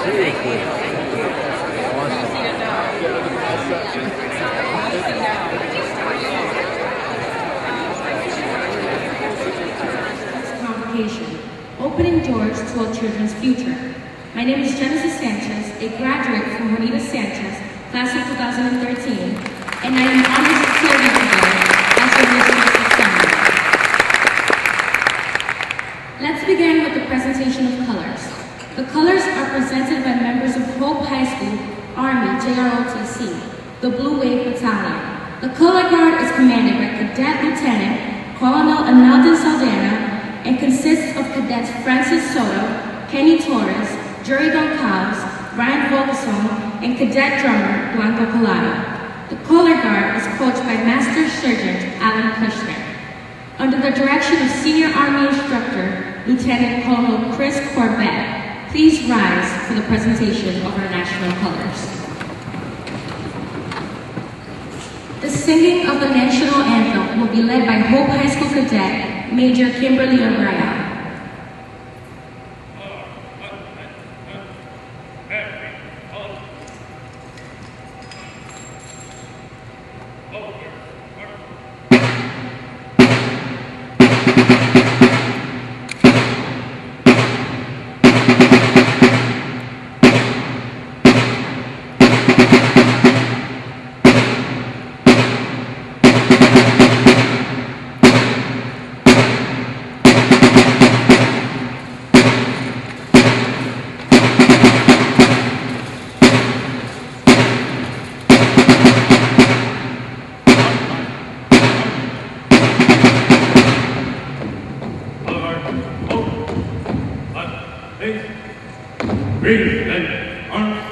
Seriously. Awesome. Convocation, opening doors to all children's future. My name is Genesis Sanchez, a graduate from Juanita Sanchez, class of 2013, and I am honored to serve you today as your listeners this summer. Let's begin with the presentation of colors. The colors are presented by members of Hope High School, Army, JROTC, the Blue Wave Battalion. The color guard is commanded by Cadet Lieutenant Colonel Analdo Saldana and consists of Cadets Francis Soto, Kenny Torres, Jerry Goncalves, Ryan Volkson, and Cadet Drummer Blanco Collado. The color guard is coached by Master Sergeant Alan Kushner. Under the direction of Senior Army Instructor Lieutenant Colonel Chris Corbett, please rise for the presentation of our national colors. The singing of the national anthem will be led by Hope High School Cadet Major Kimberly O'Brien. Ready and arms.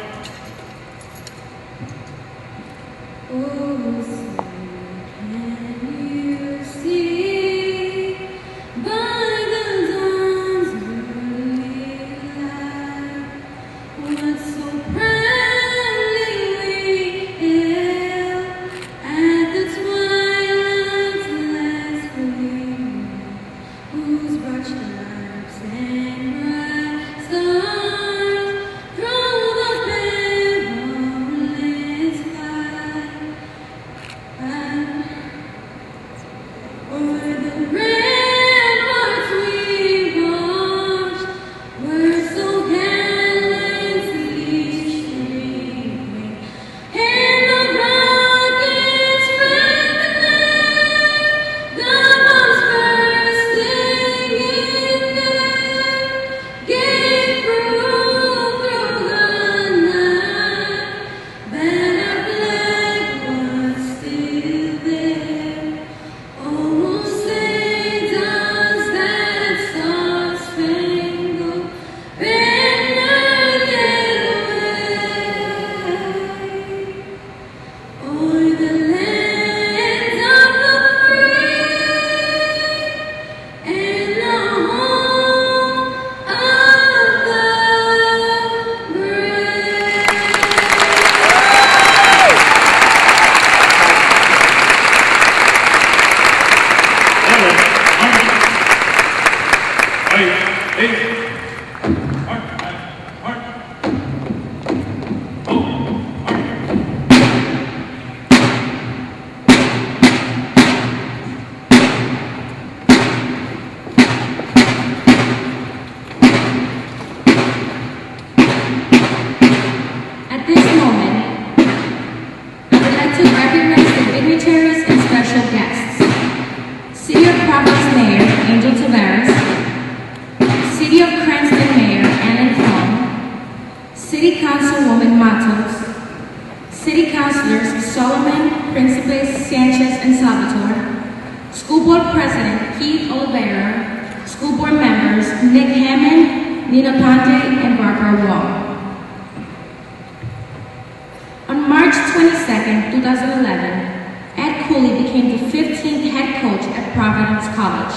Providence College.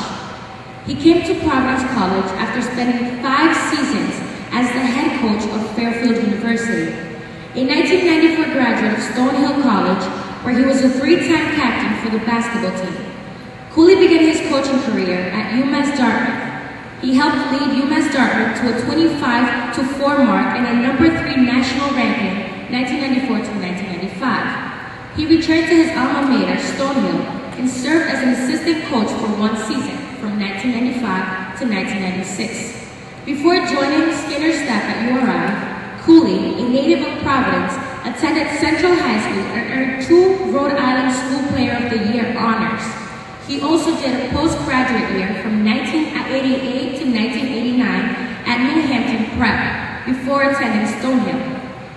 He came to Providence College after spending 5 seasons as the head coach of Fairfield University, a 1994 graduate of Stonehill College, where he was a 3-time captain for the basketball team. Cooley began his coaching career at UMass Dartmouth. He helped lead UMass Dartmouth to a 25-4 mark and a number 3 national ranking 1994 to 1995. He returned to his alma mater, Stonehill, and served as an assistant coach for one season, from 1995 to 1996. Before joining Skinner's staff at URI, Cooley, a native of Providence, attended Central High School and earned 2 Rhode Island School Player of the Year honors. He also did a postgraduate year from 1988 to 1989 at New Hampton Prep before attending Stonehill.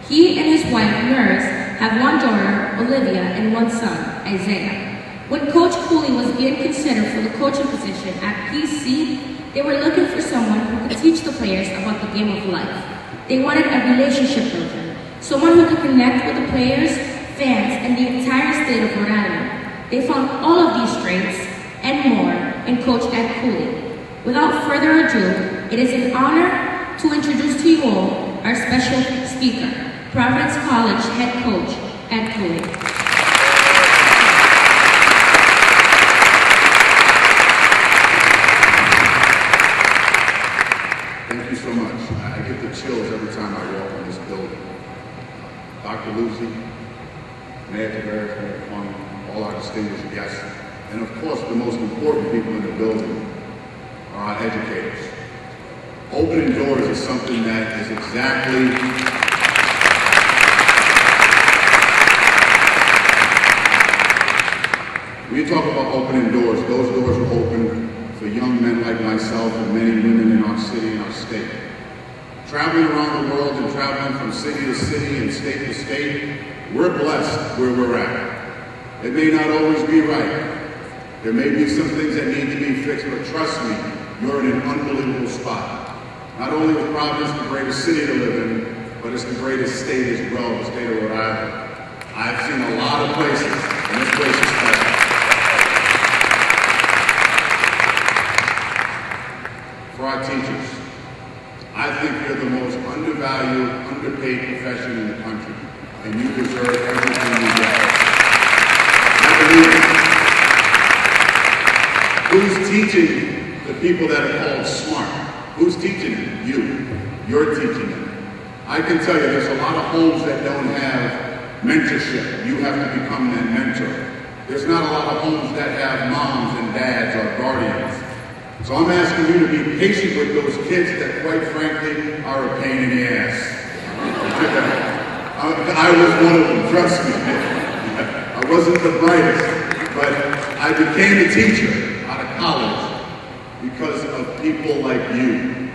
He and his wife, Nurse, have 1 daughter, Olivia, and 1 son, Isaiah. When Coach Cooley was being considered for the coaching position at PC, they were looking for someone who could teach the players about the game of life. They wanted a relationship builder, someone who could connect with the players, fans, and the entire state of Rhode Island. They found all of these traits and more in Coach Ed Cooley. Without further ado, it is an honor to introduce to you all our special speaker, Providence College head coach, Ed Cooley. Thank you so much. I get the chills every time I walk in this building. Dr. Lucy, Mayor Tavares, Mayor Kwame, all our distinguished guests, and of course the most important people in the building are our educators. Opening doors is something that is exactly when you talk about opening doors, those doors are open for young men like myself and many women in our city and our state. Traveling around the world and traveling from city to city and state to state, we're blessed where we're at. It may not always be right. There may be some things that need to be fixed, but trust me, you're in an unbelievable spot. Not only is Providence the greatest city to live in, but it's the greatest state as well, the state of Rhode Island. I've seen a lot of places, and this place is special. For our teachers, I think you're the most undervalued, underpaid profession in the country, and you deserve everything you get. Who's teaching the people that are called smart? Who's teaching them? You. You're teaching them. I can tell you there's a lot of homes that don't have mentorship. You have to become that mentor. There's not a lot of homes that have moms and dads or guardians. So I'm asking you to be patient with those kids that, quite frankly, are a pain in the ass. I was one of them, trust me. I wasn't the brightest, but I became a teacher out of college because of people like you.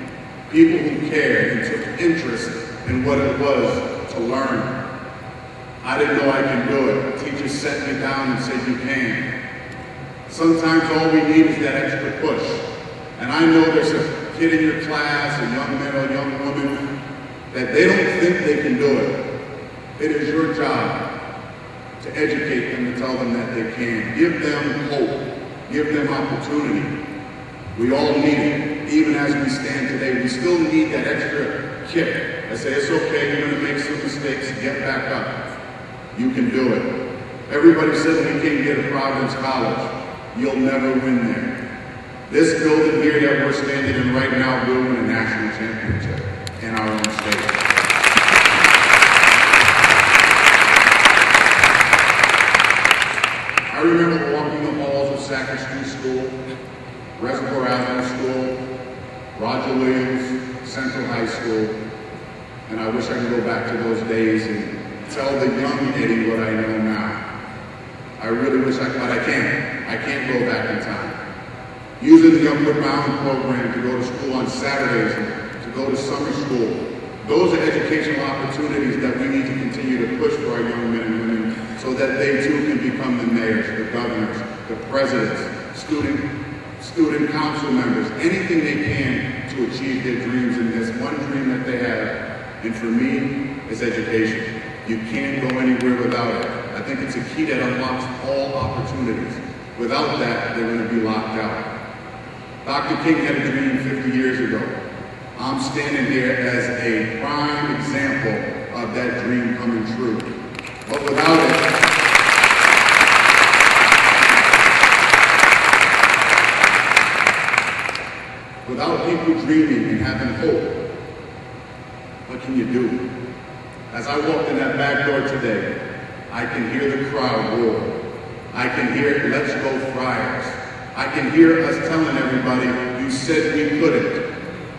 People who cared and took interest in what it was to learn. I didn't know I could do it. Teachers set me down and said, you can. Sometimes all we need is that extra push. And I know there's a kid in your class, a young man or a young woman, that they don't think they can do it. It is your job to educate them, to tell them that they can. Give them hope. Give them opportunity. We all need it. Even as we stand today, we still need that extra kick. I say, it's okay, you're going to make some mistakes, get back up. You can do it. Everybody says we can't get to Providence College. You'll never win there. This building here that we're standing in right now will win a national championship in our own state. I remember walking the halls of Sacker Street School, Reservoir Avenue School, Roger Williams, Central High School, and I wish I could go back to those days and tell the young Eddie what I know now. I really wish I could, but I can't. I can't go back in time. Using the Upward Bound program to go to school on Saturdays, to go to summer school. Those are educational opportunities that we need to continue to push for our young men and women so that they too can become the mayors, the governors, the presidents, student council members, anything they can to achieve their dreams. And there's one dream that they have, and for me, it's education. You can't go anywhere without it. I think it's a key that unlocks all opportunities. Without that, they're going to be locked out. Dr. King had a dream 50 years ago. I'm standing here as a prime example of that dream coming true. But without it, without people people dreaming and having hope. What can you do? As I walked in that back door today, I can hear the crowd roar. I can hear "Let's go Friars." I can hear us telling everybody, you said we couldn't,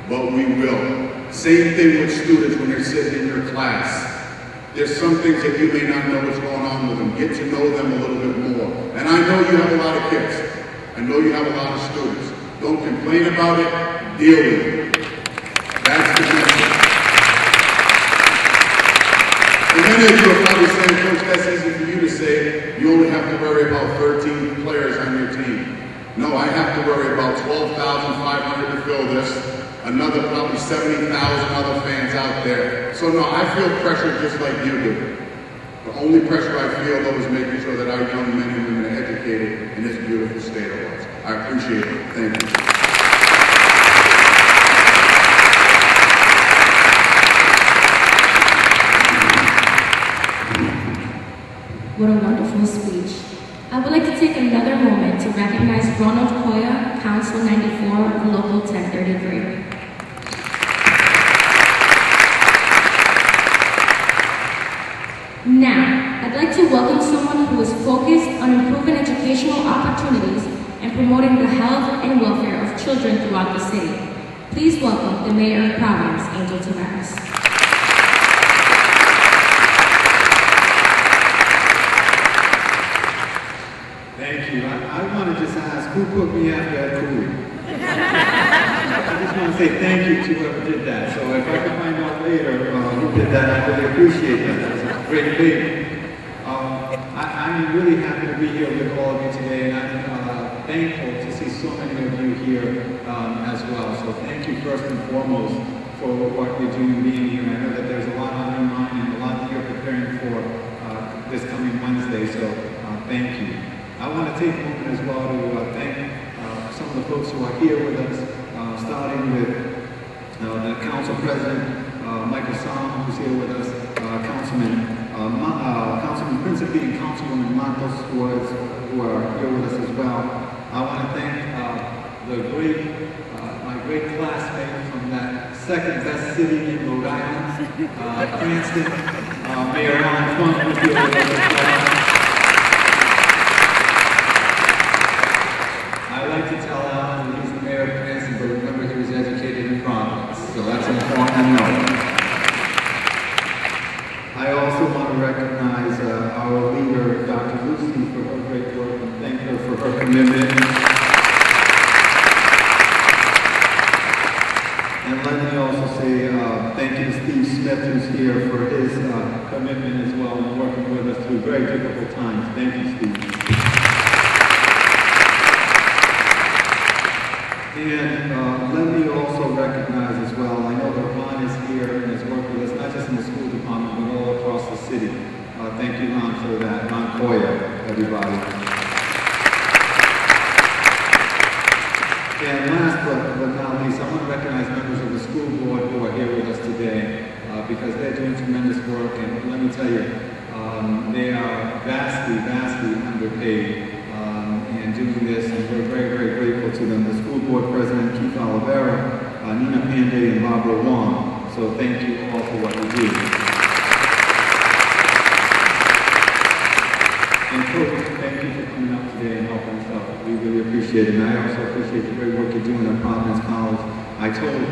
but we will. Same thing with students when they're sitting in your class. There's some things that you may not know what's going on with them. Get to know them a little bit more. And I know you have a lot of kids. I know you have a lot of students. Don't complain about it, deal with it. That's the message. And many of you are probably saying, Coach, that's easy for you to say. You only have to worry about 13 players on your team. No, I have to worry about 12,500 to fill this, another probably 70,000 other fans out there. So no, I feel pressure just like you do. The only pressure I feel, though, is making sure that our young men and women are educated in this beautiful state of ours. I appreciate it. Thank you. What a wonderful speech. I would like to take another moment to recognize Ronald Koya, Council 94, Local 1033. Now, I'd like to welcome someone who is focused on improving educational opportunities and promoting the health and welfare of children throughout the city. Please welcome the Mayor of Providence, Angel Tavares. Thank you. I want to just ask, who put me after Ed Cooley? I just want to say thank you to whoever did that. So if I can find out later who did that, I really appreciate that. That was a great thing. I'm really happy to be here with all of you today, and I'm thankful to see so many of you here as well. So thank you first and foremost for what you're doing being here. I know that there's a lot on your mind and a lot that you're preparing for this coming Wednesday, so thank you. I want to take a moment as well to thank some of the folks who are here with us, starting with the Council President, Michael Sam, who's here with us, Councilman Principe and Councilwoman Matos, who are here with us as well. I want to thank my great classmate from that second best city in Rhode Island, Cranston, Mayor Ron Funk, who's here with us as well. I like to tell Alan that he's the mayor of Cranston, but remember he was educated in Providence, so that's important to know. I also want to recognize our leader, Dr. Lucy, for her great work and thank her for her commitment. And let me also say thank you to Steve Smith, who's here, for his commitment as well and working with us through very difficult times. Thank you, Steve. And let me also recognize as well, I know that Ron is here and has worked with us, not just in the school department, but all across the city. Thank you, Ron, for that. Ron Koya, everybody. And last but not least, I want to recognize members of the school board who are here with us today because they're doing tremendous work. And let me tell you, they are vastly underpaid. And doing this, and we're very grateful to them. The school board president, Keith Oliveira, Nina Panday, and Barbara Wong. So thank you all for what you do. And Coach, thank you for coming up today and helping us out. We really appreciate it. And I also appreciate the great work you're doing at Providence College. I told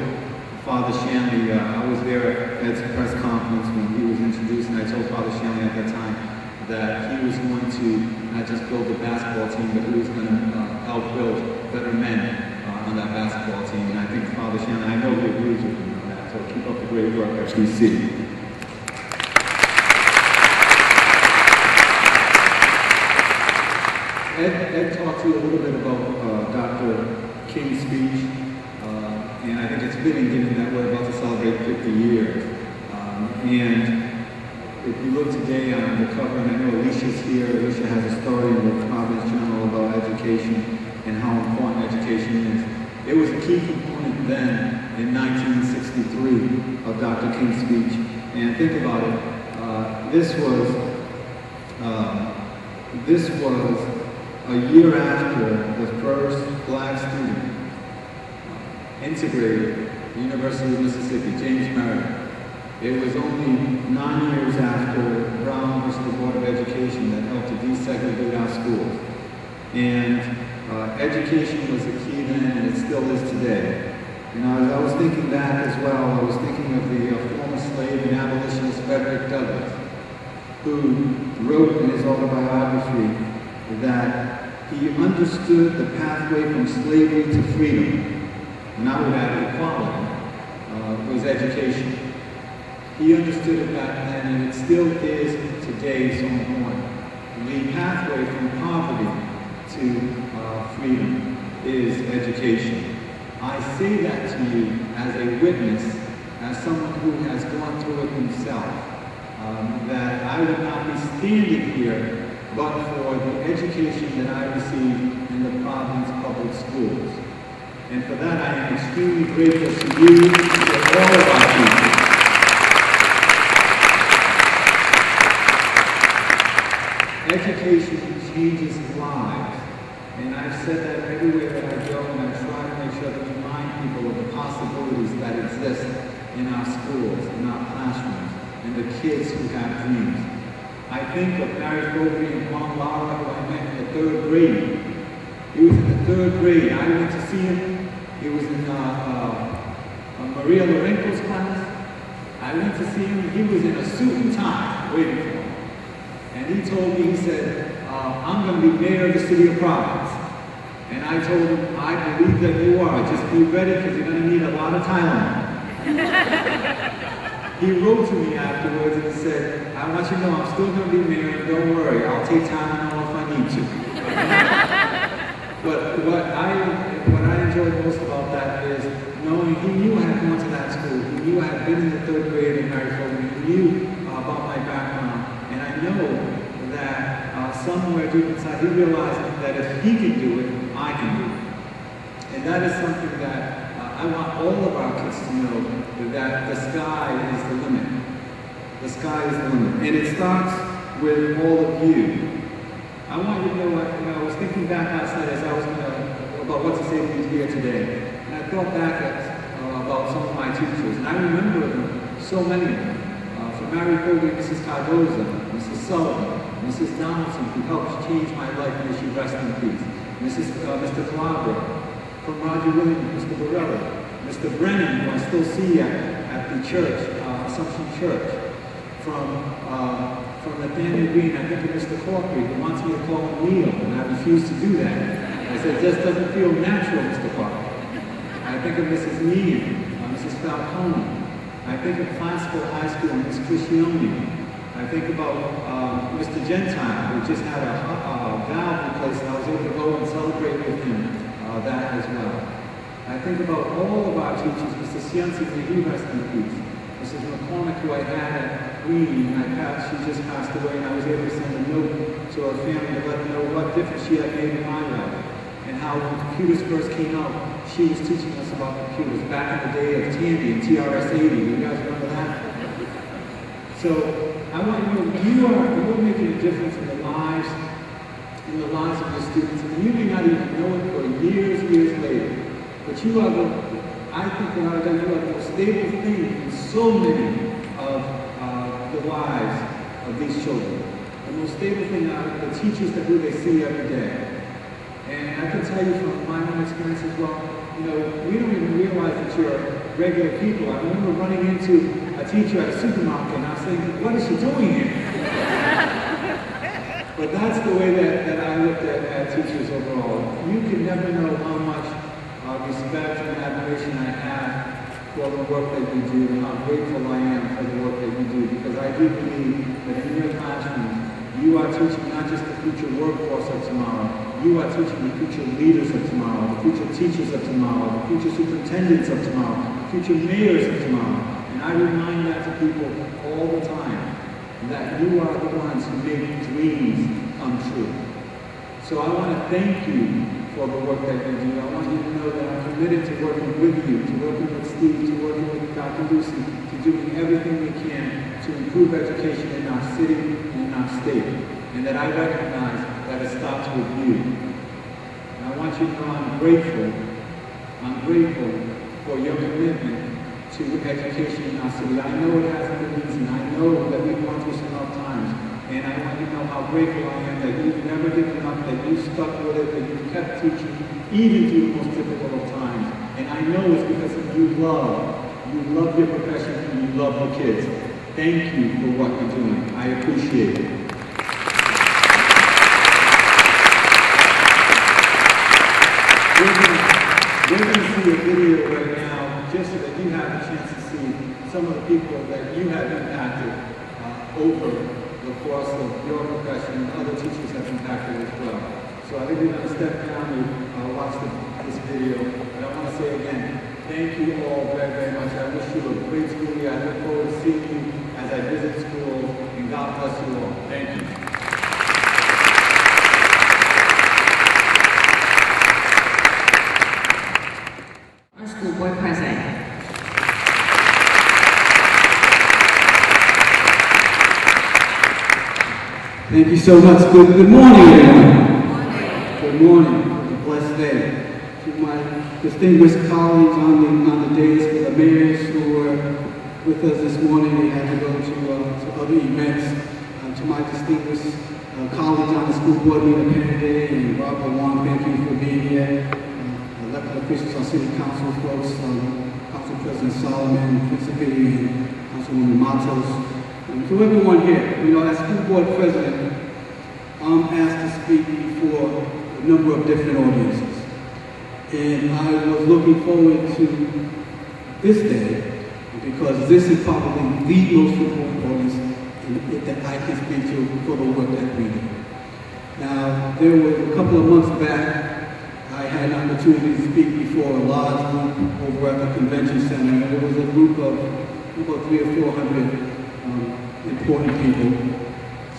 Father Shanley, I was there at Ed's press conference when he was introduced, and I told Father Shanley at that time that he was going to not just build a basketball team, but he was going to help build better men on that basketball team. And I think Father Shannon, I know he agrees with me on that, so keep up the great work at PC. Ed talked to you a little bit about Dr. King's speech, and I think it's fitting given that we're about to celebrate 50 years. And if you look today on the cover, and I know Alicia's here, Alicia has a story in the Providence Journal about education and how important education is. It was a key component then in 1963 of Dr. King's speech. And think about it, this was a year after the first black student integrated the University of Mississippi, James Merritt. It was only 9 years after Brown versus the Board of Education that helped to desegregate our schools. And education was the key then, and it still is today. And as I was thinking back as well, I was thinking of the former slave and abolitionist Frederick Douglass, who wrote in his autobiography that he understood the pathway from slavery to freedom, and I would add equality, was education. He understood it back then, and it still is today so important. The pathway from poverty to freedom is education. I say that to you as a witness, as someone who has gone through it himself, that I would not be standing here but for the education that I received in the Providence public schools. And for that, I am extremely grateful to you, to all of our teachers. Education changes lives, and I've said that everywhere that I go, and I try to make sure to remind people of the possibilities that exist in our schools, in our classrooms, and the kids who have dreams. I think of Barry Fogarty and Juan Lara, who I met in the 3rd grade. He was in the 3rd grade. I went to see him. He was in Maria Lorenco's class. I went to see him. He was in a suit and tie waiting for him. And he told me, he said, I'm going to be mayor of the city of Providence. And I told him, I believe that you are. Just be ready because you're going to need a lot of Tylenol. He wrote to me afterwards and he said, I want you to know I'm still going to be mayor, and don't worry, I'll take Tylenol if I need to. But what I enjoyed most about that is knowing he knew I had gone to that school. He knew I had been in the 3rd grade in Barry Fogarty. He knew about my background. And I know that somewhere deep inside he realized that if he can do it, I can do it. And that is something that I want all of our kids to know, that the sky is the limit. The sky is the limit. And it starts with all of you. I want you to know, I was thinking back last night as I was about what to say to you here today. And I thought back about some of my teachers. And I remember them, so many of them. From Mary Fogarty, Mrs. Cardoza, Mrs. Sullivan, Mrs. Donaldson, who helped change my life, may she rest in peace. Mr. Calabro, from Roger Williams, Mr. Borrelli, Mr. Brennan, who I still see at the church, Assumption Church. From Nathaniel Green, I think of Mr. Corkery, who wants me to call him Neil, and I refuse to do that. I said, it just doesn't feel natural, Mr. Corkery. I think of Mrs. Mead, Mrs. Falcone. I think of Classical High School and Ms. Criscione. I think about Mr. Gentile, who just had a valve replaced, and I was able to go and celebrate with him that as well. I think about all of our teachers, Mr. Cianci, may he rest in peace. Mrs. McCormick, who I had at Green, she just passed away, and I was able to send a note to her family to let them know what difference she had made in my life. And how when computers first came out, she was teaching us about computers back in the day of Tandy and TRS-80. You guys remember that? So I want you to know you're making a difference in the lives of your students. And you may not even know it for years later. But you are I think you are the most stable thing in so many of the lives of these children. The most stable thing are the teachers who they see every day. And I can tell you from my own experience as well, we don't even realize that you're regular people. I remember running into a teacher at a supermarket and I was saying, what is she doing here? But that's the way that I looked at teachers overall. You can never know how much respect and admiration I have for the work that you do and how grateful I am for the work that you do, because I do believe that in your classroom, you are teaching not just the future workforce of tomorrow, you are teaching the future leaders of tomorrow, the future teachers of tomorrow, the future superintendents of tomorrow, the future mayors of tomorrow. And I remind that to people all the time, that you are the ones who make dreams come true. So I want to thank you for the work that you do. I want you to know that I'm committed to working with you, to working with Steve, to working with Dr. Lucy, to doing everything we can to improve education in our city and in our state. And that I recognize that it starts with you. And I want you to know I'm grateful for your commitment to education in our city. I know it hasn't been easy. I know that we've gone through some tough times. And I want you to know how grateful I am that you've never given up, that you stuck with it, that you kept teaching, even through the most difficult of times. And I know it's because you love your profession and you love your kids. Thank you for what you're doing. I appreciate it. We're going to see a video right now just so that you have a chance to see some of the people that you have impacted over the course of your profession and other teachers have impacted as well. So I think we're going to step down and watch this video. And I want to say again, thank you all very, very much. I wish you a great school year. I look forward to seeing you as I visit schools, and God bless you all. Thank you. Our school board president. Thank you so much. Good morning, everyone. Good morning. It's a blessed day. To my distinguished colleagues on the dais, for the mayors who were with us this morning, they had to go to other events. To my distinguished colleagues on the school board, Nina Penday and Robert Wong, thank you for being here. Elected officials on city council folks, Council President Solomon, Principal and Councilwoman Matos. To everyone here, as school board president, I'm asked to speak before a number of different audiences. And I was looking forward to this day because this is probably the most important audience that I can speak to for the work that we do. Now, there was a couple of months back, I had an opportunity to speak before a large group over at the convention center, and there was a group of about 300 or 400 important people.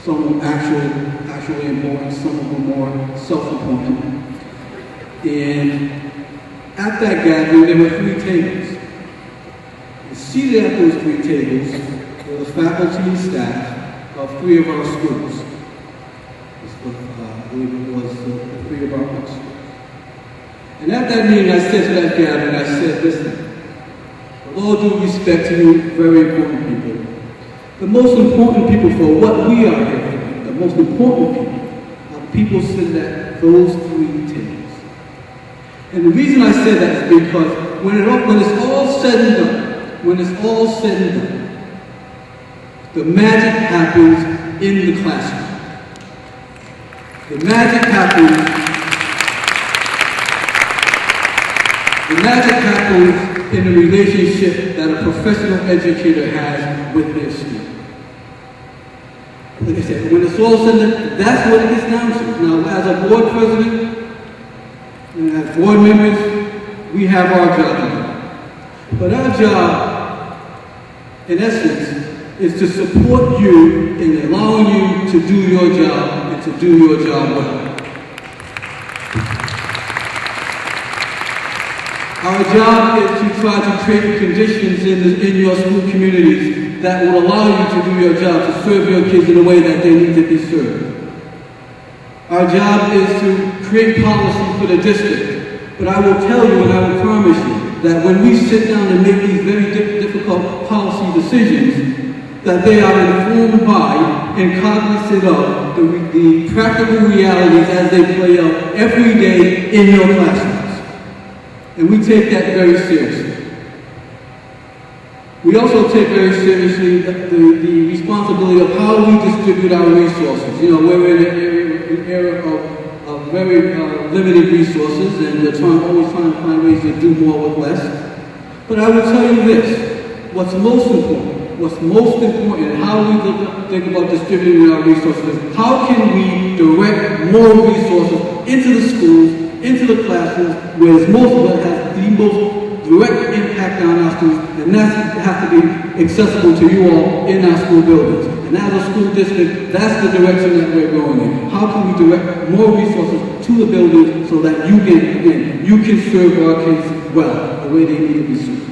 Some actually important, some of them more self-important. And at that gathering, there were 3 tables. And seated at those 3 tables were the faculty and staff of 3 of our schools. I believe it was the 3 of our schools. And at that meeting, I said to that gathering, I said, listen, with all due respect to you, very important people, the most important people for what we are here for, the most important people are the people sitting at those 3 tables. And the reason I say that is because when it's all said and done, the magic happens in the classroom. The magic happens in the relationship that a professional educator has with their student. Like I said, when it's all said and done, that's what it gets down to. Now, as a board president and as board members, we have our job to do. But our job, in essence, is to support you in allowing you to do your job and to do your job well. Our job is to try to create conditions in your school communities that will allow you to do your job, to serve your kids in a way that they need to be served. Our job is to create policy for the district. But I will tell you and I will promise you that when we sit down and make these very difficult policy decisions, that they are informed by and cognizant of the practical realities as they play out every day in your classrooms. And we take that very seriously. We also take very seriously the responsibility of how we distribute our resources. We're in an era of very limited resources, and we're always trying to find ways to do more with less. But I will tell you this, what's most important in how we think about distributing our resources is how can we direct more resources into the schools, into the classrooms, where most of it has the most direct impact on our students, and that has to be accessible to you all in our school buildings. And as a school district, that's the direction that we're going in. How can we direct more resources to the buildings so that you can serve our kids well, the way they need to be served.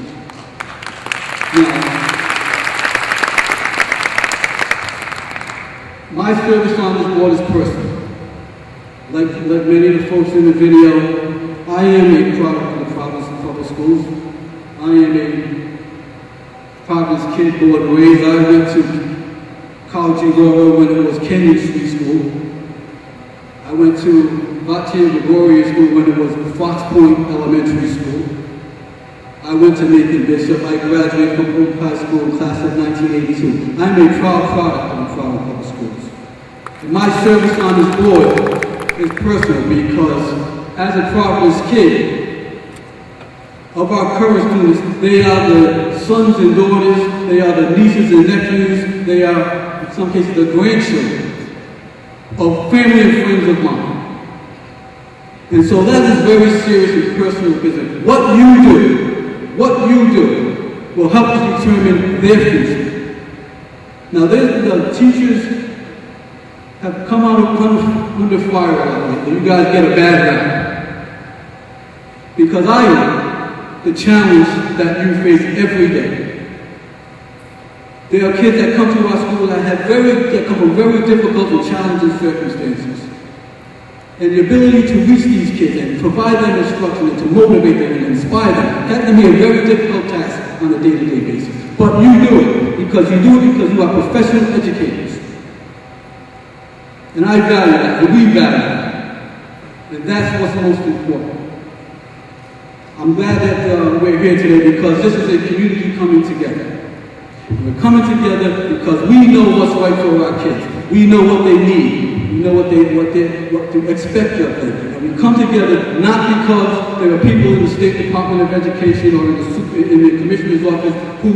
Now, my service on this board is personal. Like many of the folks in the video, I am a product of the Providence Public Schools. I am a Providence kid, born and raised. I went to College in Royal when it was Kenyon Street School. I went to Vautier Memorial School when it was Fox Point Elementary School. I went to Nathan Bishop. I graduated from Hope High School, class of 1982. I'm a proud product of the Providence Public Schools. And my service on this board is personal because as a Providence kid, of our current students, they are the sons and daughters, they are the nieces and nephews, they are, in some cases, the grandchildren of family and friends of mine. And so that is very serious and personal business. What you do will help to determine their future. Now, the teachers have come out under fire lately. You guys get a bad rap. Because I am the challenge that you face every day. There are kids that come to our school that come from very difficult and challenging circumstances. And the ability to reach these kids and provide them instruction and to motivate them and inspire them, that can be a very difficult task on a day-to-day basis. But you do it because you are professional educators. And I value that, and we value that. And that's what's most important. I'm glad that we're here today because this is a community coming together. We're coming together because we know what's right for our kids. We know what they need. We know what to expect of them. And we come together not because there are people in the State Department of Education or in the Commissioner's office who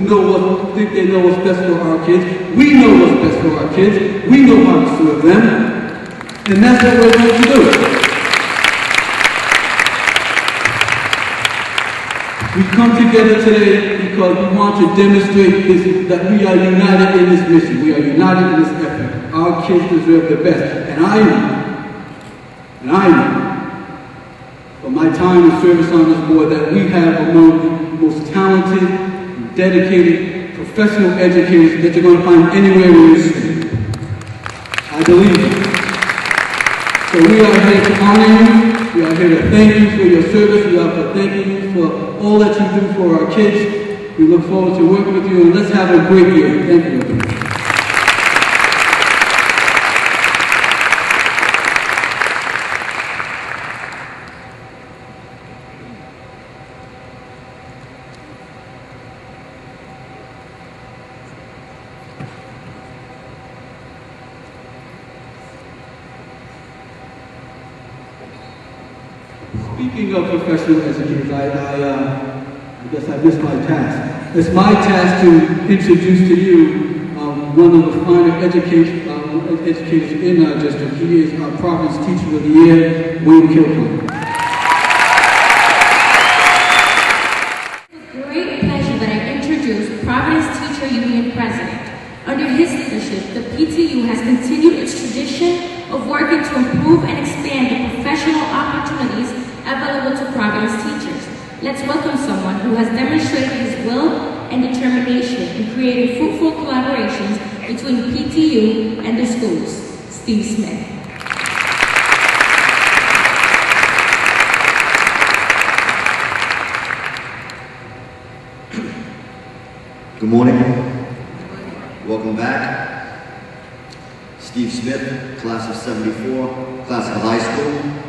think they know what's best for our kids. We know what's best for our kids. We know how to serve them. And that's what we're going to do. We come together today because we want to demonstrate that we are united in this mission. We are united in this effort. Our kids deserve the best. And I know, from my time in service on this board, that we have among the most talented, dedicated, professional educators that you're going to find anywhere in this state. I believe it. So we are here to honor you. We are here to thank you for your service. We are to thank you for all that you do for our kids. We look forward to working with you, and let's have a great year. Thank you. Speaking of professional educators, I guess I missed my task. It's my task to introduce to you one of the finer educators in our district. He is our Providence Teacher of the Year, Wayne Kilcombe. It's a great pleasure that I introduce Providence Teacher Union President. Under his leadership, the PTU has continued its tradition of working to improve and expand the professional opportunities available to Providence teachers. Let's welcome someone who has demonstrated his will and determination in creating fruitful collaborations between PTU and the schools. Steve Smith. Good morning. Welcome back. Steve Smith, class of 74, classical high school.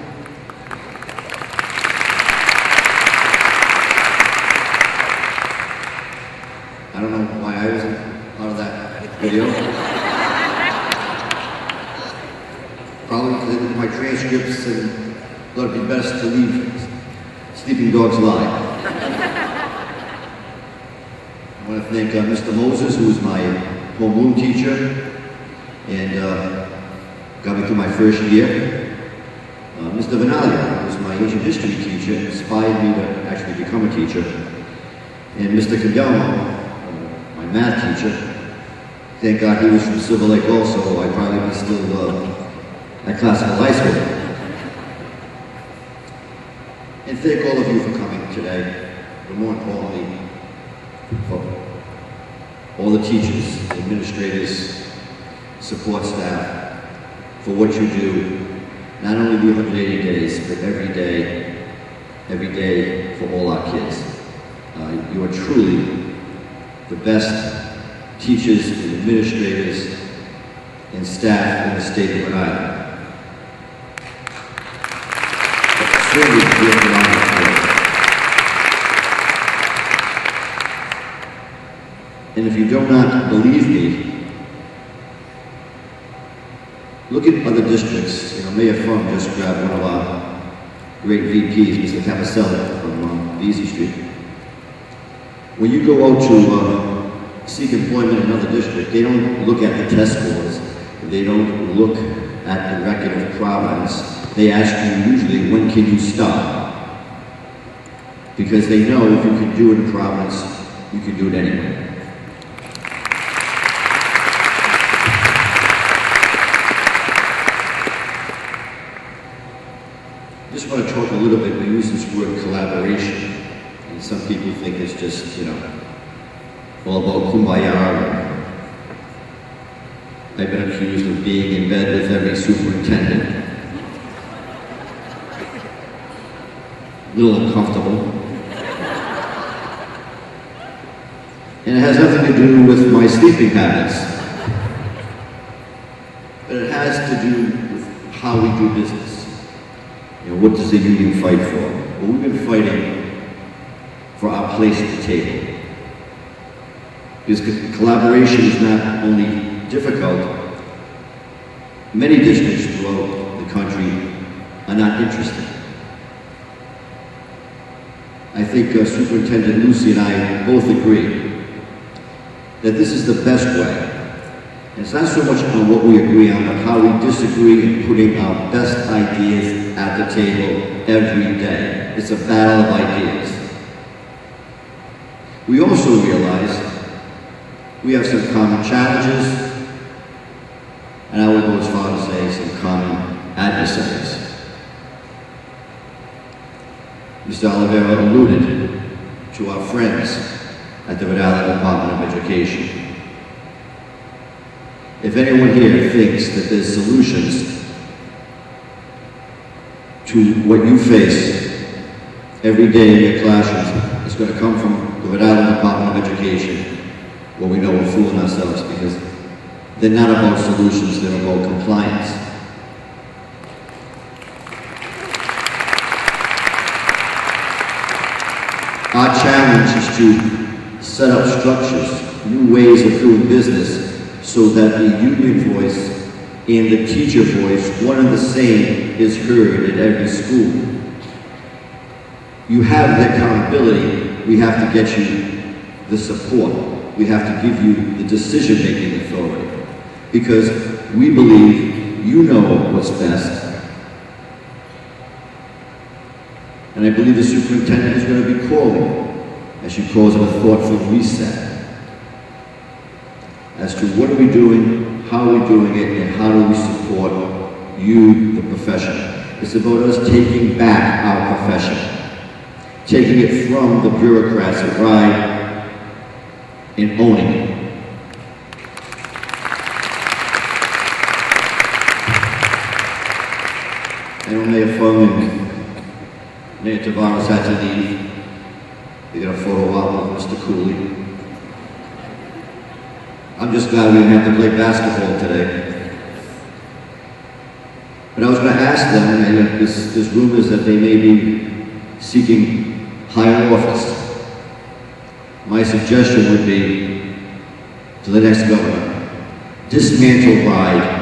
I don't know why I wasn't part of that video. Probably because I look at my transcripts and thought it'd be best to leave sleeping dogs lie. I want to thank Mr. Moses, who was my homeroom teacher and got me through my first year. Mr. Vanalia, who was my ancient history teacher, inspired me to actually become a teacher. And Mr. Cadelmo, my math teacher, thank God he was from Silver Lake also, I'd probably be still at classical high school. And thank all of you for coming today, but more importantly, for all the teachers, administrators, support staff, for what you do, not only the 180 days, but every day for all our kids. You are truly the best teachers and administrators and staff in the state of Rhode Island. Certainly give a round of applause. And if you do not believe me, look at other districts. You know, Mayor Frum just grabbed one of our great VPs, Mr. Capacelli from Vesey Street. When you go out to seek employment in another district, they don't look at the test scores. They don't look at the record of Providence. They ask you usually, when can you start? Because they know if you can do it in Providence, you can do it anywhere. I just want to talk a little bit, we use this word collaboration, and some people think it's just, you know, all about kumbaya. I've been accused of being in bed with every superintendent. A little uncomfortable. And it has nothing to do with my sleeping habits. But it has to do with how we do business. You know, what does the union fight for? Well, we've been fighting for our place at the table. Because collaboration is not only difficult, many districts throughout the country are not interested. I think Superintendent Lucy and I both agree that this is the best way. And it's not so much on what we agree on, but how we disagree in putting our best ideas at the table every day. It's a battle of ideas. We also realize we have some common challenges, and I would go as far as to say some common adversaries. Mr. Oliveira alluded to our friends at the Rhode Island Department of Education. If anyone here thinks that there's solutions to what you face every day in your classrooms, it's going to come from the Rhode Island Department of Education, well, we know we're fooling ourselves because they're not about solutions, they're about compliance. Our challenge is to set up structures, new ways of doing business, so that the union voice and the teacher voice, one and the same, is heard at every school. You have the accountability, we have to get you the support. We have to give you the decision-making authority. Because we believe you know what's best. And I believe the superintendent is going to be calling, as she calls it, a thoughtful reset. As to what are we doing, how are we doing it, and how do we support you, the profession. It's about us taking back our profession. Taking it from the bureaucrats that ride and owning it. I know Mayor Frum and Mayor Tavares had to leave. They got a photo op with Mr. Cooley. I'm just glad we didn't have to play basketball today. But I was going to ask them, and there's rumors that they may be seeking higher office. My suggestion would be to the next governor, dismantle RIDE.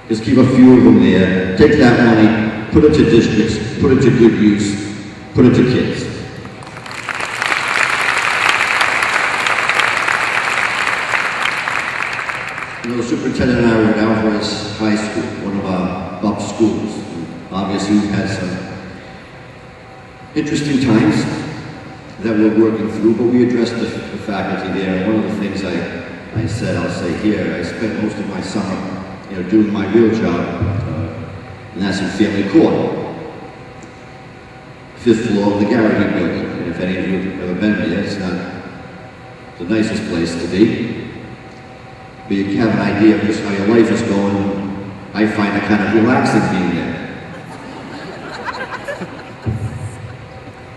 Just keep a few of them there. Take that money, put it to districts, put it to good use, put it to kids. You know, the superintendent and I were at Alvarez High School, one of our up schools. Obviously, we've had some interesting times that we're working through, but we addressed the faculty there. And one of the things I said, I'll say here, I spent most of my summer, doing my real job, and that's in family court. 5th floor of the Garrity building. And if any of you have ever been there, it's not the nicest place to be. But you can have an idea of just how your life is going. I find it kind of relaxing being there.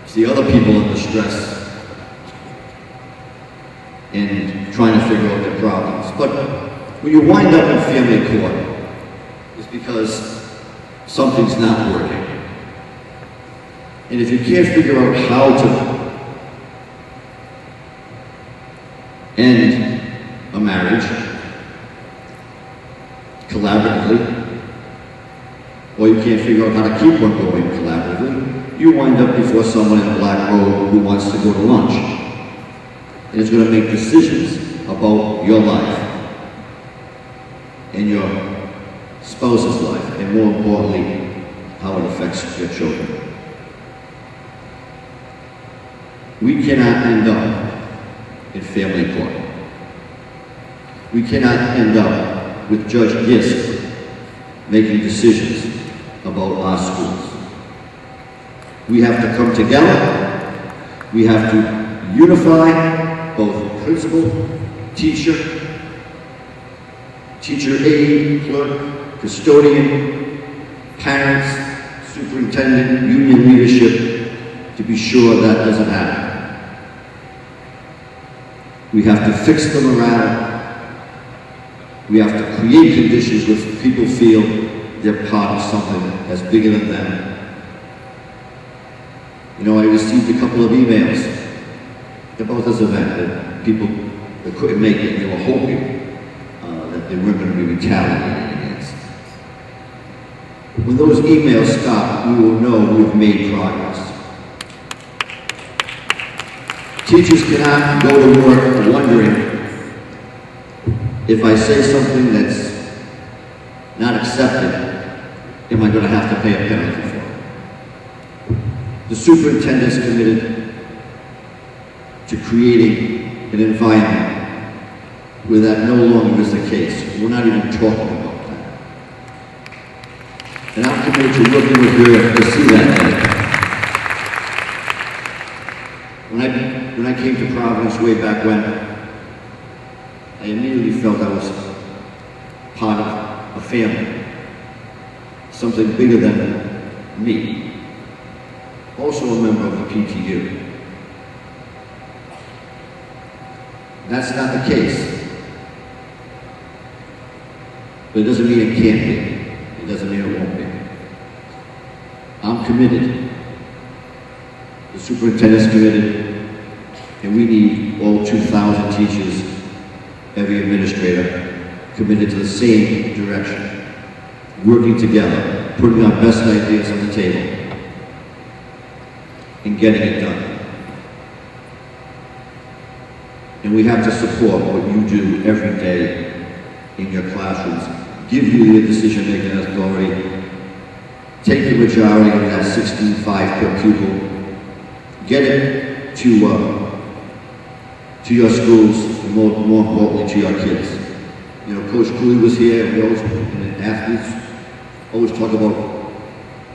See other people in the street stress and trying to figure out their problems. But when you wind up in family court, it's because something's not working. And if you can't figure out how to end a marriage collaboratively, or you can't figure out how to keep one going collaboratively, you wind up before someone in a black robe who wants to go to lunch and is going to make decisions about your life and your spouse's life, and more importantly, how it affects your children. We cannot end up in family court. We cannot end up with Judge Gist making decisions about our schools. We have to come together. We have to unify both principal, teacher, teacher aide, clerk, custodian, parents, superintendent, union leadership, to be sure that doesn't happen. We have to fix the morale. We have to create conditions where people feel they're part of something that's bigger than them. You know, I received a couple of emails about this event that people that couldn't make it, they were hoping that they weren't going to be retaliated against. When those emails stop, we will know we've made progress. Teachers cannot go to work wondering, if I say something that's not accepted, am I going to have to pay a penalty for it? The superintendent's committed to creating an environment where that no longer is the case. We're not even talking about that. And I'm committed to working with her to see that day. When I came to Providence way back when, I immediately felt I was part of a family, something bigger than me. Also a member of the PTU. That's not the case. But it doesn't mean it can't be. It doesn't mean it won't be. I'm committed. The superintendent's committed. And we need all 2,000 teachers, every administrator, committed to the same direction. Working together, putting our best ideas on the table, and getting it done. And we have to support what you do every day in your classrooms. Give you the decision-making authority. Take the majority of that 16.5 per pupil. Get it to your schools, and more importantly, to your kids. You know, Coach Cooley was here, and we always, and athletes always talk about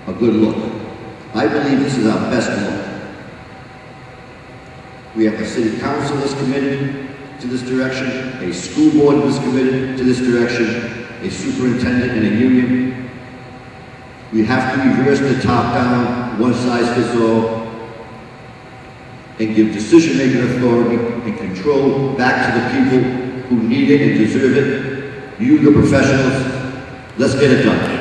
a good look. I believe this is our best look. We have a city council that's committed to this direction, a school board that's committed to this direction, a superintendent and a union. We have to reverse the top-down, one-size-fits-all, and give decision-making authority and control back to the people who need it and deserve it. You, the professionals, let's get it done.